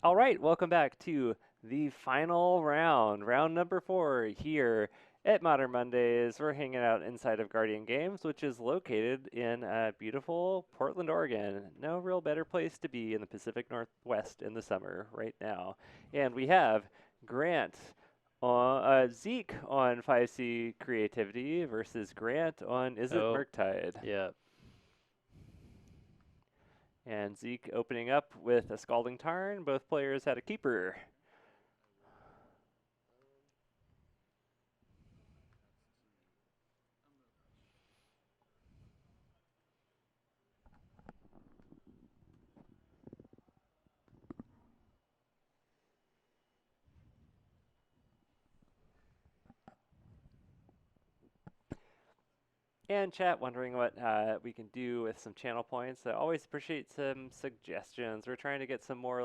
All right, welcome back to the final round, round number 4 here at Modern Mondays. We're hanging out inside of Guardian Games, which is located in beautiful Portland, Oregon. No real better place to be in the Pacific Northwest in the summer right now. And we have Grant Zeke on 5C Creativity versus Grant on Is It Oh, Murktide? yeah. And Zeke opening up with a Scalding Tarn. Both players had a keeper. And chat wondering what we can do with some channel points. I always appreciate some suggestions. We're trying to get some more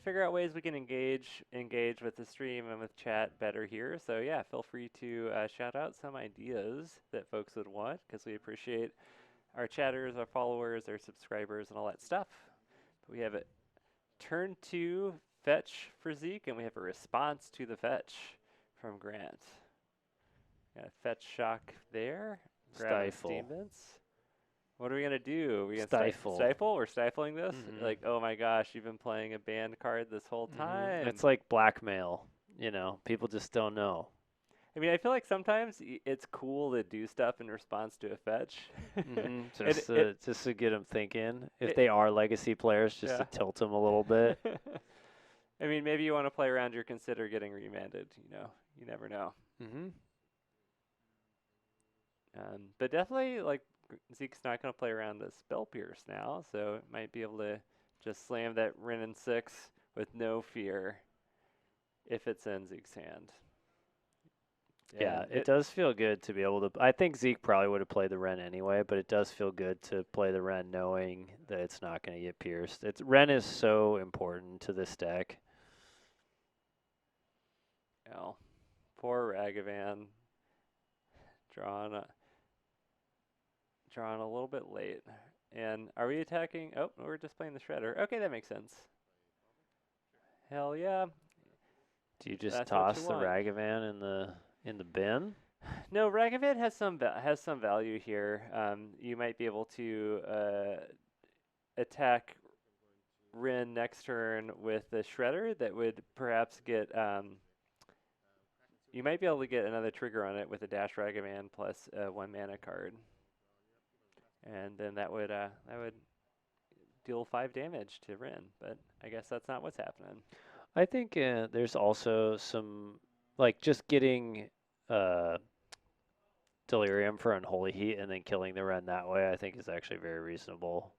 figure out ways we can engage with the stream and with chat better here. So yeah, feel free to shout out some ideas that folks would want because we appreciate our chatters, our followers, our subscribers, and all that stuff. But we have a turn 2 fetch for Zeke, and we have a response to the fetch from Grant. Got a fetch shock there. Grabbing Stifle. Steaments. What are we gonna do? Are we gonna Stifle. stifle? We're stifling this? Mm-hmm. Like, oh my gosh, you've been playing a banned card this whole Mm-hmm. time. It's like blackmail. People just don't know. I mean, I feel like sometimes it's cool to do stuff in response to a fetch. Mm-hmm. it, Just it, to, just to get them thinking. If it, they are legacy players, just to yeah. tilt them a little bit. I mean, maybe you want to play around or consider getting remanded. You never know. Mm-hmm. But definitely, like, Zeke's not going to play around the Spell Pierce now, so it might be able to just slam that Rin and 6 with no fear if it's in Zeke's hand. Yeah, And it does feel good to be able to. I think Zeke probably would have played the Ren anyway, but it does feel good to play the Ren knowing that it's not going to get pierced. Ren is so important to this deck. well, poor Ragavan drawn drawn a little bit late. And are we attacking? Oh, we're just playing the Shredder. Okay, that makes sense. Hell yeah, Do you just that's what you toss the want. Ragavan in the bin? No, Ragavan has some value here. You might be able to attack Rin next turn with the Shredder that would perhaps get you might be able to get another trigger on it with a Dash Ragavan plus a 1 mana card. And then that would deal 5 damage to Rin, but I guess that's not what's happening. I think there's also some like just getting uh, Delirium for Unholy Heat and then killing the Ren that way. I think is actually very reasonable.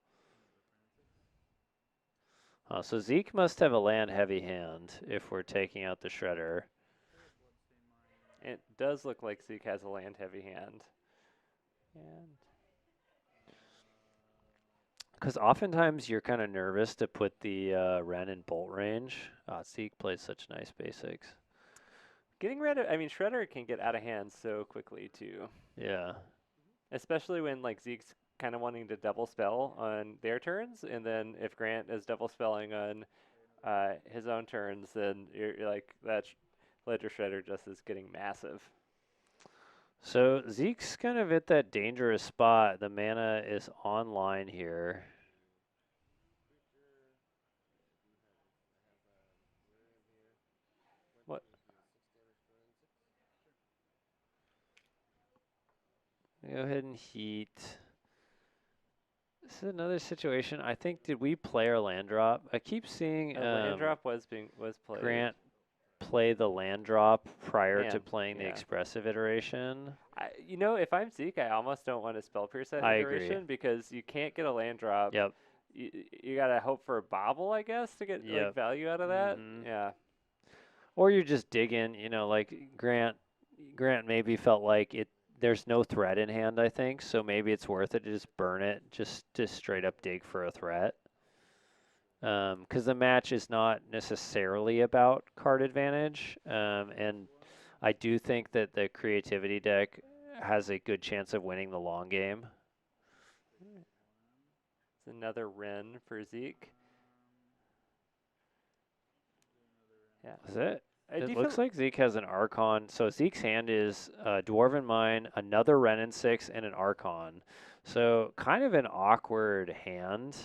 So Zeke must have a land heavy hand if we're taking out the Shredder. It does look like Zeke has a land heavy hand. And Because oftentimes you're kind of nervous to put the Ren in bolt range. Zeke plays such nice basics. getting rid of, I mean, Shredder can get out of hand so quickly too. Yeah. Especially when like Zeke's kind of wanting to double spell on their turns, and then if Grant is double spelling on his own turns, then you're like that Ledger Shredder just is getting massive. So Zeke's kind of at that dangerous spot. The mana is online here. What? Go ahead and heat. This is another situation. I think did we play our land drop? I keep seeing A land drop was played. Grant play the land drop prior to Man, playing the yeah. expressive iteration. If I'm Zeke, I almost don't want to spell pierce that I agree. iteration because you can't get a land drop. Yep. You gotta hope for a bobble, I guess, to get like Yep. value out of that. Mhm. Yeah. Or you're just digging, like Grant maybe felt like there's no threat in hand, I think, so maybe it's worth it to just burn it just to straight up dig for a threat. Because the match is not necessarily about card advantage, and I do think that the creativity deck has a good chance of winning the long game. It's another Ren for Zeke. Yeah. Is it? I It do looks feel like Zeke has an Archon. So Zeke's hand is Dwarven Mine, another Renin 6, and an Archon. So kind of an awkward hand.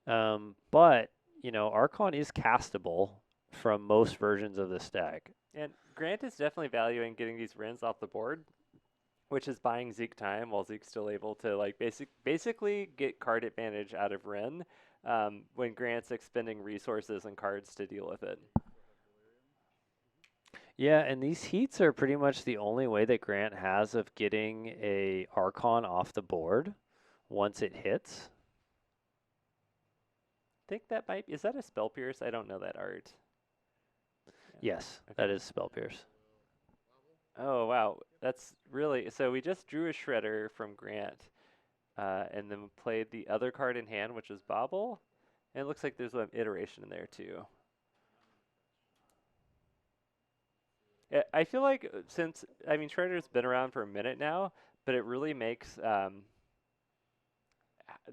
But, you know, Archon is castable from most versions of this deck. and Grant is definitely valuing getting these Rins off the board, which is buying Zeke time while Zeke's still able to like basically get card advantage out of Rin when Grant's expending resources and cards to deal with it. Yeah, and these heats are pretty much the only way that Grant has of getting a Archon off the board once it hits. Think that might is that a spell pierce? I don't know that art. Yeah. Yes, that Okay. is Spell Pierce. Oh wow, that's really so. We just drew a Shredder from Grant, and then played the other card in hand, which was Bobble, and it looks like there's an iteration in there too. I feel like since I mean Shredder's been around for a minute now, but it really makes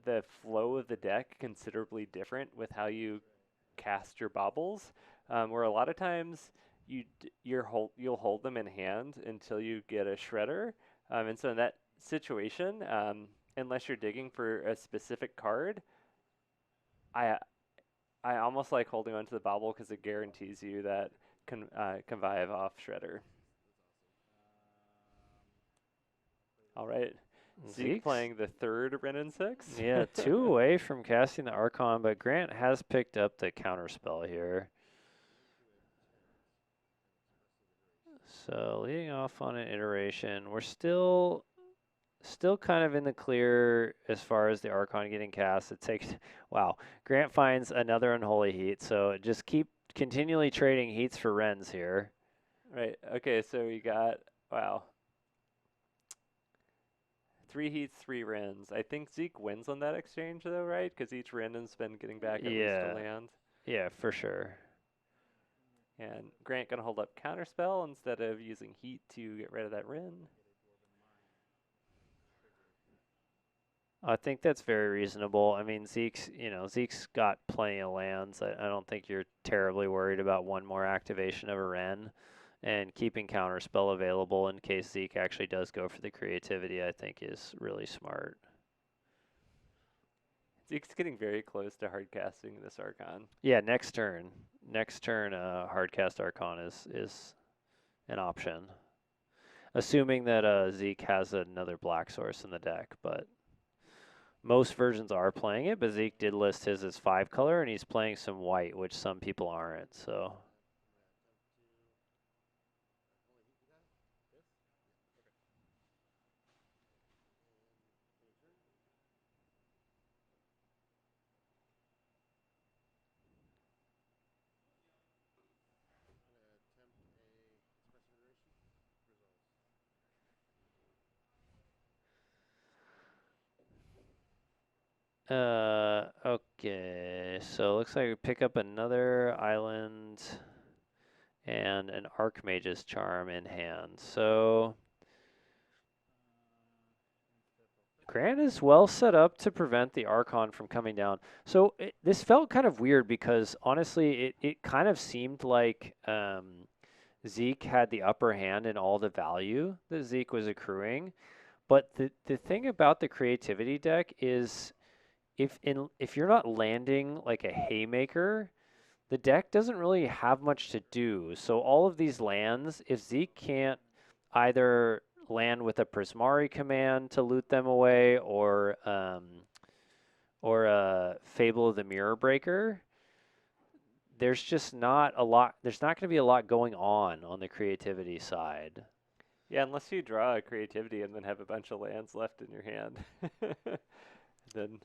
the flow of the deck considerably different with how you cast your baubles, where a lot of times you'll hold them in hand until you get a shredder, and so in that situation, unless you're digging for a specific card, I I almost like holding onto the bauble because it guarantees you that convive off shredder. All right, Zeke Zeke's, playing the third Ren and Six. yeah, 2 away from casting the Archon, but Grant has picked up the counterspell here. So leading off on an iteration, we're still kind of in the clear as far as the Archon getting cast. It takes, wow, Grant finds another Unholy Heat, so just keep continually trading heats for Rens here. Right. Okay. So we got wow. 3 heats, 3 Rens. I think Zeke wins on that exchange though, right? Because each Ren's been getting back at least a Yeah, land. yeah, for sure. And Grant gonna hold up Counterspell instead of using Heat to get rid of that Ren. I think that's very reasonable. I mean, Zeke's got plenty of lands. I don't think you're terribly worried about one more activation of a Ren. And keeping Counterspell available in case Zeke actually does go for the creativity, I think is really smart. Zeke's getting very close to hard casting this Archon. Yeah, next turn. Next turn, Hardcast Archon is an option. Assuming that Zeke has another black source in the deck, but most versions are playing it, but Zeke did list his as 5 color, and he's playing some white, which some people aren't, so. Okay, so looks like we pick up another island and an Archmage's Charm in hand. So Grant is well set up to prevent the Archon from coming down. So this felt kind of weird because honestly, it kind of seemed like Zeke had the upper hand in all the value that Zeke was accruing. But the thing about the creativity deck is if you're not landing like a haymaker, the deck doesn't really have much to do. So all of these lands, if Zeke can't either land with a Prismari command to loot them away or a Fable of the Mirror Breaker, there's just not a lot. There's not going to be a lot going on the creativity side. Yeah, unless you draw a creativity and then have a bunch of lands left in your hand. Then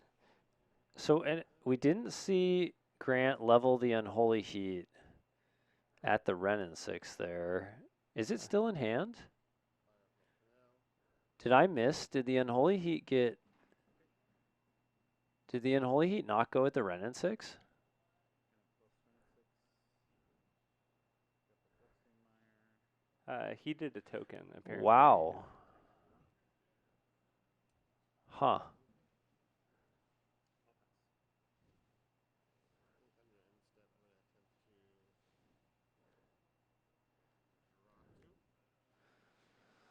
So and we didn't see Grant level the Unholy Heat at the Renin 6 there. Is it still in hand? Did I miss? Did the Unholy Heat get? Did the Unholy Heat not go at the Renin 6? he did a token apparently. Wow. Huh.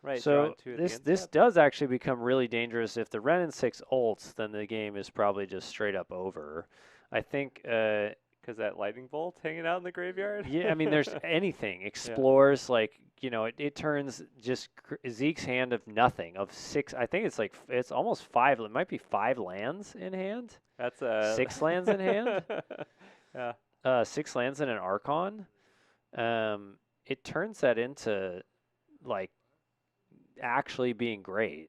Right, drawing So 2 at the this instep. does actually become really dangerous if the Ren and 6 ults, then the game is probably just straight up over. I think Because that lightning bolt hanging out in the graveyard. yeah, I mean, there's anything. Yeah. Explores, like, it turns just Zeke's hand of nothing, of six. I think it's like, it's almost five. It might be five lands in hand, That's six lands in hand, yeah. six lands in an Archon. It turns that into, like, actually being great.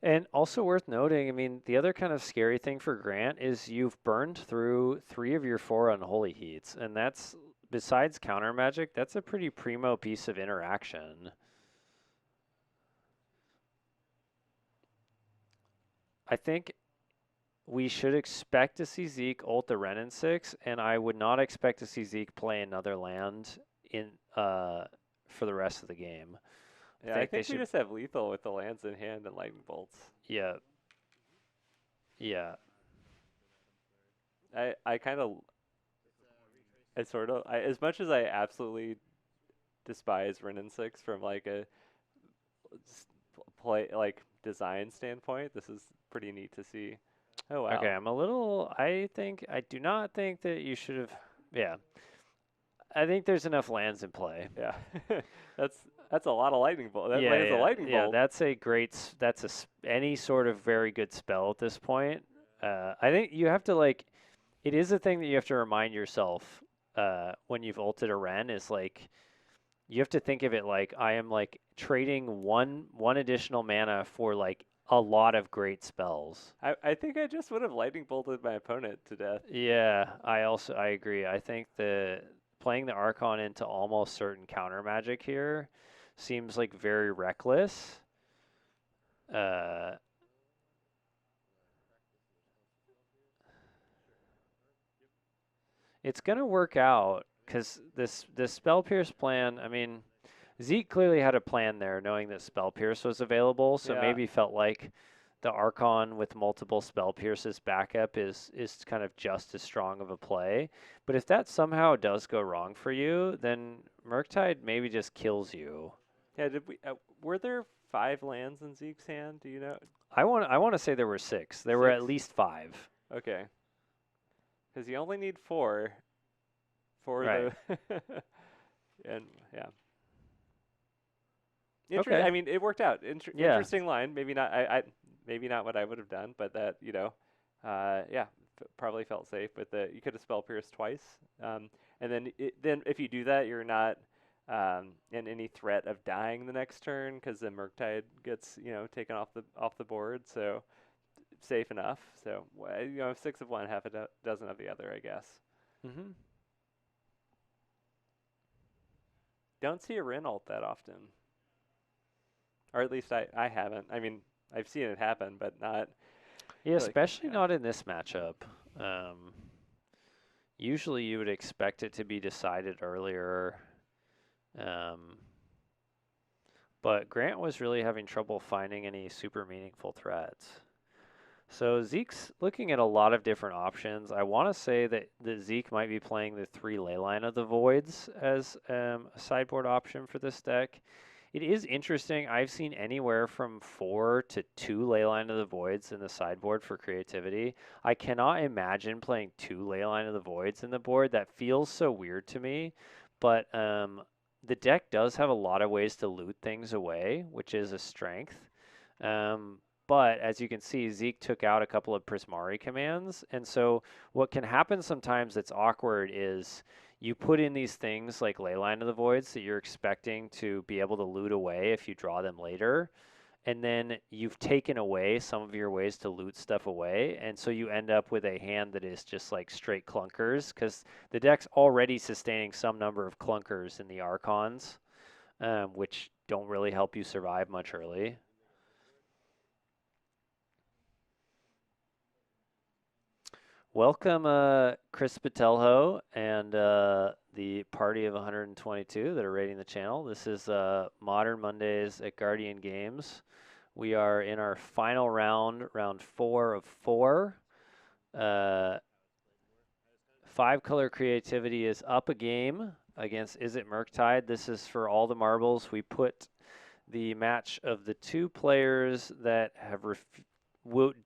And also worth noting, I mean, the other kind of scary thing for Grant is you've burned through three of your four unholy heats, and that's, besides counter magic, that's a pretty primo piece of interaction. I think we should expect to see Zeke ult the Ren in 6, and I would not expect to see Zeke play another land in for the rest of the game. Yeah, I Think they think we should, just have lethal with the lands in hand and lightning bolts. yeah, yeah. I kind of I sort of as much as I absolutely despise Ren and 6 from like a play like design standpoint, this is pretty neat to see. Oh Okay, wow. I do not think that you should have, yeah. I think there's enough lands in play. Yeah. that's that's a lot of lightning bolt. That Yeah, lands a yeah, lightning yeah. bolt. That's a great. Any sort of very good spell at this point. I think you have to like. It is a thing that you have to remind yourself when you've ulted a Ren is like you have to think of it like I am like trading one additional mana for like a lot of great spells. I think I just would have lightning bolted my opponent to death. Yeah, I agree. I think the playing the Archon into almost certain counter magic here seems like very reckless. Uh, it's gonna work out because this Spell Pierce plan. I mean, Zeke clearly had a plan there, knowing that Spell Pierce was available. So Yeah. maybe felt like the Archon with multiple Spell Pierces backup is kind of just as strong of a play. But if that somehow does go wrong for you, then Murktide maybe just kills you. Yeah, did we were there 5 lands in Zeke's hand? Do you know? I want to say there were six. There were 6? at least five. Okay. Cuz you only need 4 for Right. the and yeah. Okay. I mean, it worked out. Yeah. Interesting line. Maybe not. Maybe not what I would have done, but that yeah, probably felt safe. But you could have spell pierced twice, and then if you do that, you're not in any threat of dying the next turn because the Murktide gets taken off the board. So safe enough. So 6 of one, half a dozen of the other, I guess. Mhm. Don't see a Rin ult that often. Or at least I haven't. I mean, I've seen it happen, but not Yeah, really. especially Yeah. not in this matchup. Usually you would expect it to be decided earlier. Um, but Grant was really having trouble finding any super meaningful threats. So Zeke's looking at a lot of different options. I want to say that Zeke might be playing the 3 Leyline of the Voids as a sideboard option for this deck. It is interesting. I've seen anywhere from 4 to 2 Leyline of the Voids in the sideboard for creativity. I cannot imagine playing 2 Leyline of the Voids in the board. That feels so weird to me. But the deck does have a lot of ways to loot things away, which is a strength. But as you can see, Zeke took out a couple of Prismari commands. And so what can happen sometimes that's awkward is you put in these things like Leyline of the Voids that you're expecting to be able to loot away if you draw them later. And then you've taken away some of your ways to loot stuff away. And so you end up with a hand that is just like straight clunkers because the deck's already sustaining some number of clunkers in the Archons, which don't really help you survive much early. Welcome, Chris Patelho and the party of 122 that are rating the channel. This is Modern Mondays at Guardian Games. We are in our final round, round 4 of 4. 5-color creativity is up a game against Is It Murktide. This is for all the marbles. We put the match of the 2 players that have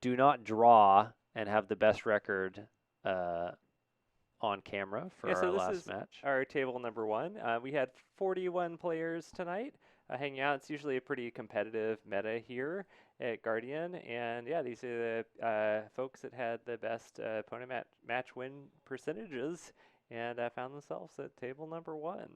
do not draw and have the best record on camera for Yeah, so our this last is match. our table number 1. We had 41 players tonight hanging out. It's usually a pretty competitive meta here at Guardian, and yeah, these are the folks that had the best opponent match win percentages, and found themselves at table number 1.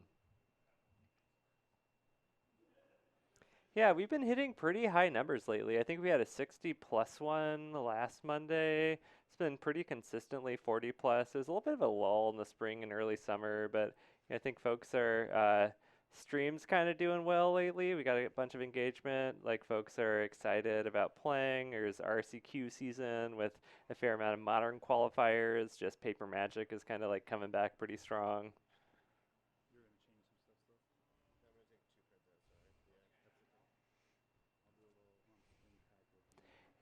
Yeah, we've been hitting pretty high numbers lately. I think we had a 60 plus one last Monday. It's been pretty consistently 40 plus. There's a little bit of a lull in the spring and early summer, but I think folks are streams kind of doing well lately. We got a bunch of engagement. Like folks are excited about playing. There's RCQ season with a fair amount of modern qualifiers. Just Paper Magic is kind of like coming back pretty strong.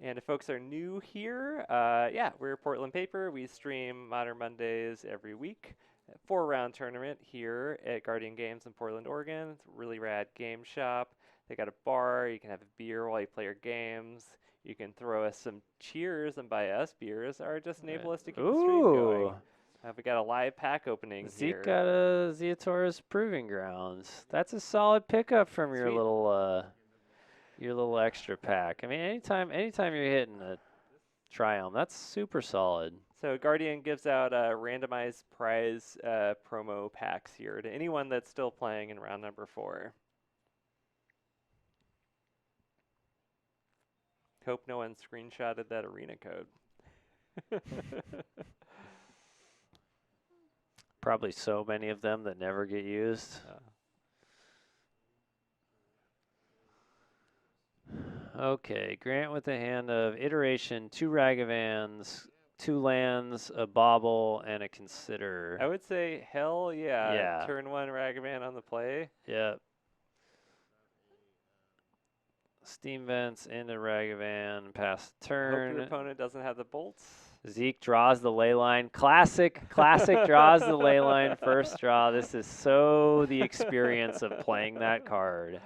And if folks are new here, yeah, we're Portland Paper. We stream Modern Mondays every week. 4-round tournament here at Guardian Games in Portland, Oregon. It's a really rad game shop. They got a bar. You can have a beer while you play your games. You can throw us some cheers and buy us beers, or just enable us to keep the stream going. We got a live pack opening Zeke here. got a Zeotaurus Proving Grounds. That's a solid pickup from your little extra pack. I mean, anytime you're hitting a Triumph, that's super solid. So Guardian gives out randomized prize promo packs here to anyone that's still playing in round number 4. Hope no one screenshotted that arena code. Probably so many of them that never get used. Okay, Grant with a hand of iteration, 2 Ragavans, 2 lands, a bauble, and a consider. I would say hell yeah. Yeah. Turn 1 Ragavan on the play. Yep. Steam vents into Ragavan, pass turn. Hope your opponent doesn't have the bolts. Zeke draws the ley line. Classic draws the ley line first draw. This is so the experience of playing that card.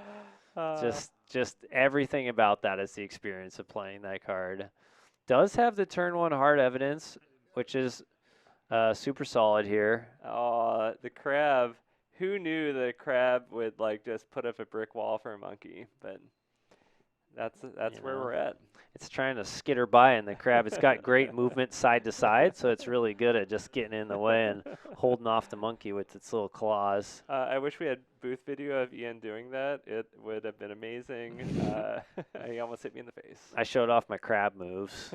Just everything about that is the experience of playing that card. Does have the turn 1 hard evidence, which is super solid here. The crab. Who knew that a crab would like just put up a brick wall for a monkey? But that's where we're at. It's trying to skitter by, and the crab, it's got great movement side to side, so it's really good at just getting in the way and holding off the monkey with its little claws. I wish we had booth video of Ian doing that. It would have been amazing. He almost hit me in the face. I showed off my crab moves.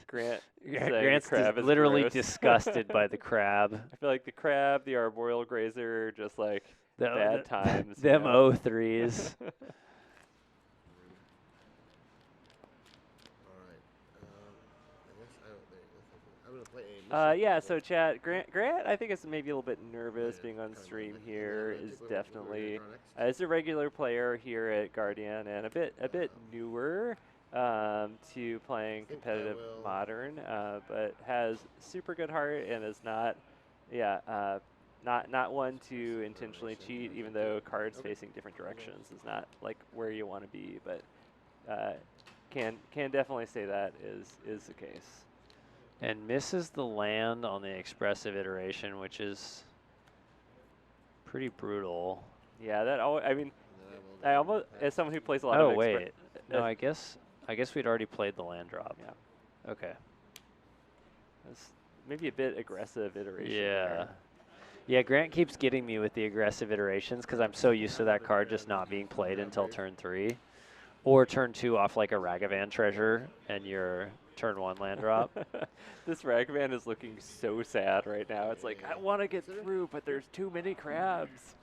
Grant's literally disgusted by the crab. I feel like the crab, the arboreal grazer, are just like bad times. Them O3s. Yeah, so chat, Grant, I think is maybe a little bit nervous being on stream here. Is definitely is a regular player here at Guardian and a bit newer to playing competitive Modern, but has super good heart and is not one to intentionally cheat. Even though cards facing different directions is not like where you want to be, but can definitely say that is the case. And misses the land on the expressive iteration, which is pretty brutal. Yeah, I almost, as someone who plays a lot of no, I guess we'd already played the land drop. Yeah. Okay. That's maybe a bit aggressive iteration. Yeah. There. Yeah, Grant keeps getting me with the aggressive iterations because I'm so used to that card just not being played until turn 3. Or turn 2 off like a Ragavan treasure and your turn 1 land drop. This Ragavan is looking so sad right now. It's like, I want to get through, but there's too many crabs.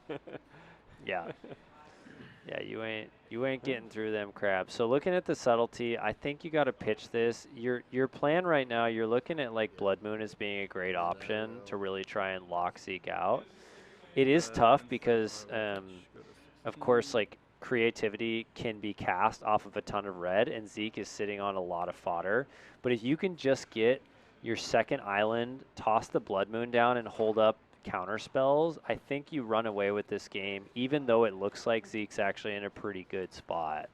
Yeah. Yeah, you ain't getting through them crabs. So looking at the subtlety, I think you got to pitch this. Your plan right now, you're looking at like Blood Moon as being a great option to really try and lock Zeke out. It is tough because, of course, like creativity can be cast off of a ton of red, and Zeke is sitting on a lot of fodder. But if you can just get your second island, toss the Blood Moon down, and hold up counter spells, I think you run away with this game, even though it looks like Zeke's actually in a pretty good spot.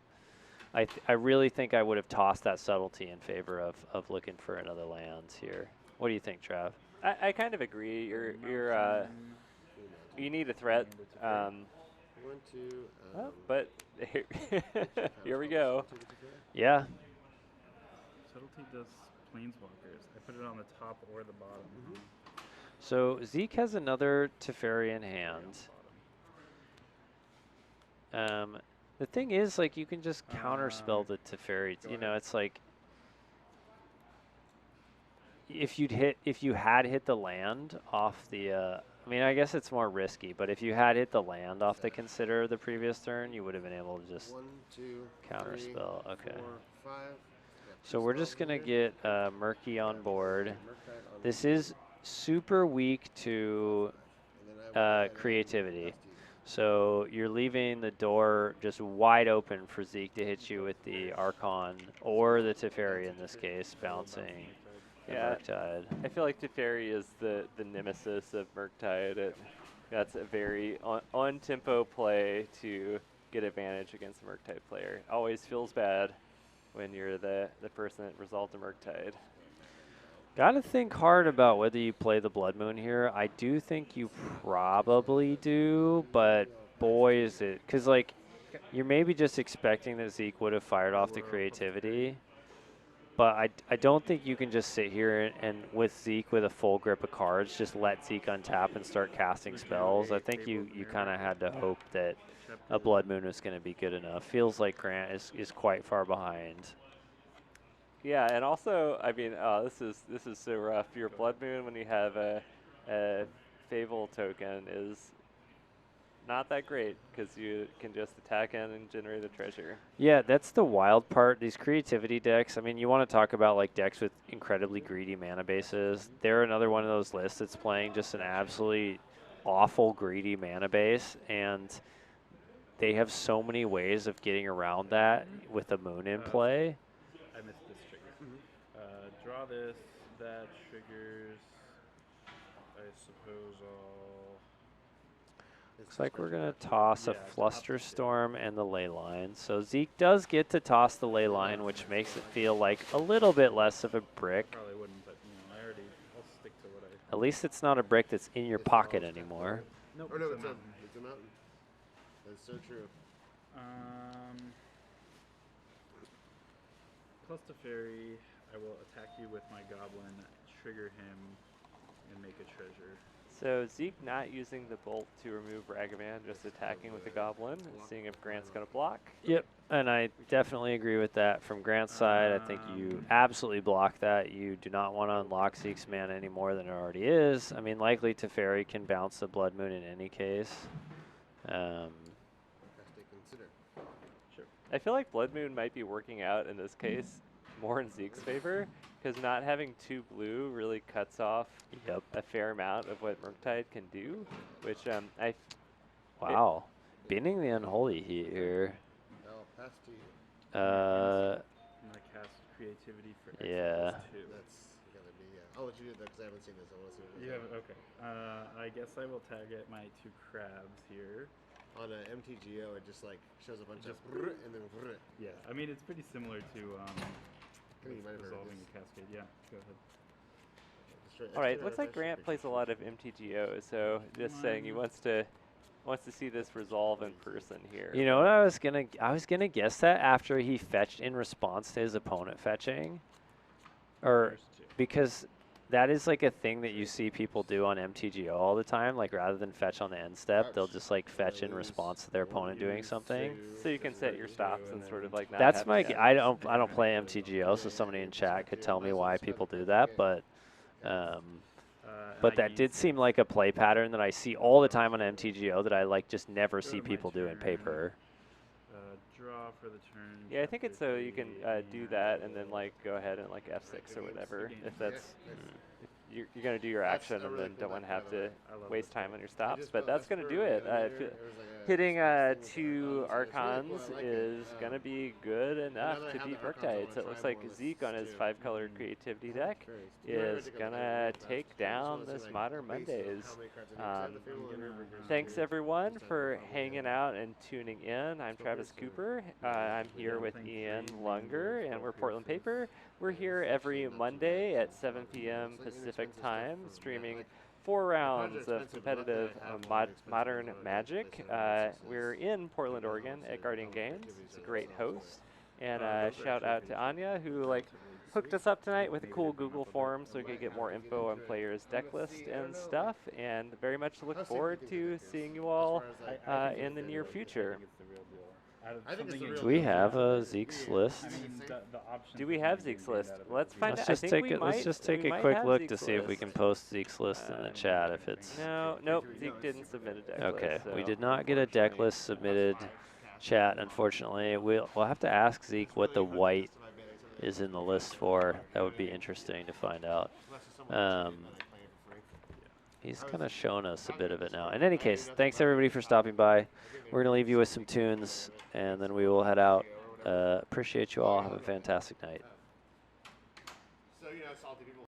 I really think I would have tossed that subtlety in favor of looking for another lands here. What do you think, Trav? I kind of agree. You need a threat. But here, here we go. Yeah. Subtlety does planeswalkers. I put it on the top or the bottom. So Zeke has another Teferi in hand. The thing is, like, you can just counterspell the Teferi. You know, it's like if you had hit the land off the. I mean, I guess it's more risky, but if you had hit the land off the consider the previous turn, you would have been able to just counterspell. Okay. So we're just gonna get Murky on board. This is super weak to creativity. So you're leaving the door just wide open for Zeke to hit you with the Archon or the Teferi in this case, bouncing the Murktide. I feel like Teferi is the nemesis of Murktide. That's a very on-tempo play to get advantage against a Murktide player. Always feels bad when you're the person that resolved a Murktide. Got to think hard about whether you play the Blood Moon here. I do think you probably do, but boy, is it. Because, like, you're maybe just expecting that Zeke would have fired off the creativity. But I don't think you can just sit here and with Zeke with a full grip of cards, just let Zeke untap and start casting spells. I think you kind of had to hope that a Blood Moon was going to be good enough. Feels like Grant is quite far behind. Yeah, and also, I mean, this is so rough. Your Blood Moon, when you have a Fable token, is not that great because you can just attack in and generate a treasure. Yeah, that's the wild part. These creativity decks, I mean, you want to talk about like decks with incredibly greedy mana bases. They're another one of those lists that's playing just an absolutely awful greedy mana base, and they have so many ways of getting around that with a moon in play. I missed this trigger. Draw this, that triggers, I suppose I'll... Looks like we're going to toss a Flusterstorm and the Leyline. So Zeke does get to toss the Leyline, which makes it feel like a little bit less of a brick. Probably wouldn't, but I'll stick to what I... At least it's not a brick that's in your pocket anymore. Nope, Or no, it's a mountain. That's so true. Plus the fairy, I will attack you with my goblin, trigger him, and make a treasure. So Zeke not using the bolt to remove Ragavan, just attacking with the goblin, and seeing if Grant's going to block. Yep, and I definitely agree with that. From Grant's side, I think you absolutely block that. You do not want to unlock Zeke's mana any more than it already is. I mean, likely Teferi can bounce the Blood Moon in any case. I feel like Blood Moon might be working out in this case more in Zeke's favor, because not having 2 blue really cuts off a fair amount of what Murktide can do, which Wow, binning the Unholy Heat here. I'll pass to you. I'm going to cast creativity for Yeah. X+2. That's gotta be, yeah. I'll let you do that because I haven't seen this. I want to see what You have, okay. I guess I will target my 2 crabs here. On a MTGO, it just like shows a bunch of and then Yeah, I mean, it's pretty similar to think you might have heard resolving this. a cascade. Yeah, go ahead. all right, looks like Grant plays a lot of MTGO, so just saying he wants to see this resolve in person here. You know what I was gonna guess that after he fetched in response to his opponent fetching, or because that is like a thing that you see people do on MTGO all the time. Like rather than fetch on the end step, they'll just like fetch in response to their opponent doing something. So you can set your stops and sort of like not That's have my. it. I don't play MTGO, so somebody in chat could tell me why people do that. But that did seem like a play pattern that I see all the time on MTGO that I like just never see people do in paper. Draw for the turn. Yeah, I think it's so you can do that and then will- like go ahead and like F6 or whatever game. if that's Mm. if you're gonna do your That's action a and really then cool don't deck, want to by have the way. to I love waste this time deck. on your I stops. just But built- that's I gonna screwed do it. it over here. It was like a Hitting small thing with the two icons, and it's really archons cool. I like it. is gonna be good enough that I to have beat the archons, I Murktide. wanna So it try looks more like lists Zeke on his too. 5-color Mhm. creativity I'm deck curious. Do you know how to is take a gonna look at take that? I just down wanna see, this like, Modern the base of Mondays. how many cards I need, 'cause I have the Fable and River Ghost Thanks too. everyone Just for probably hanging out and tuning in. I'm Travis Cooper. I'm here with Ian Lunger, and we're Portland Paper. We're here every Monday at 7 p.m. Pacific time, streaming 4 rounds of competitive modern Magic. We're in Portland, Oregon at Guardian Games. It's a great host. And shout out to Anya, who hooked us up tonight with a cool Google form so we could get more info on players' deck list and stuff. And very much look forward to seeing you all in the near future. I think it's the real Do we deal. have a Zeke's list? I mean, the options Do we that have you can Zeke's gain list? out of it Let's would be find great. out. I think we might. Let's just take we a might quick have look Zeke's to see if we list. can post Zeke's list in the chat if it's No, Zeke didn't submit a deck okay. list. We so did not get a deck list submitted. Chat, unfortunately, we'll have to ask Zeke what the white is in the list for. That would be interesting to find out. He's kind of shown us a bit of it now. In any case, thanks everybody for stopping by. We're going to leave you with some tunes, and then we will head out. Appreciate you all. Have a fantastic night. So, salty people.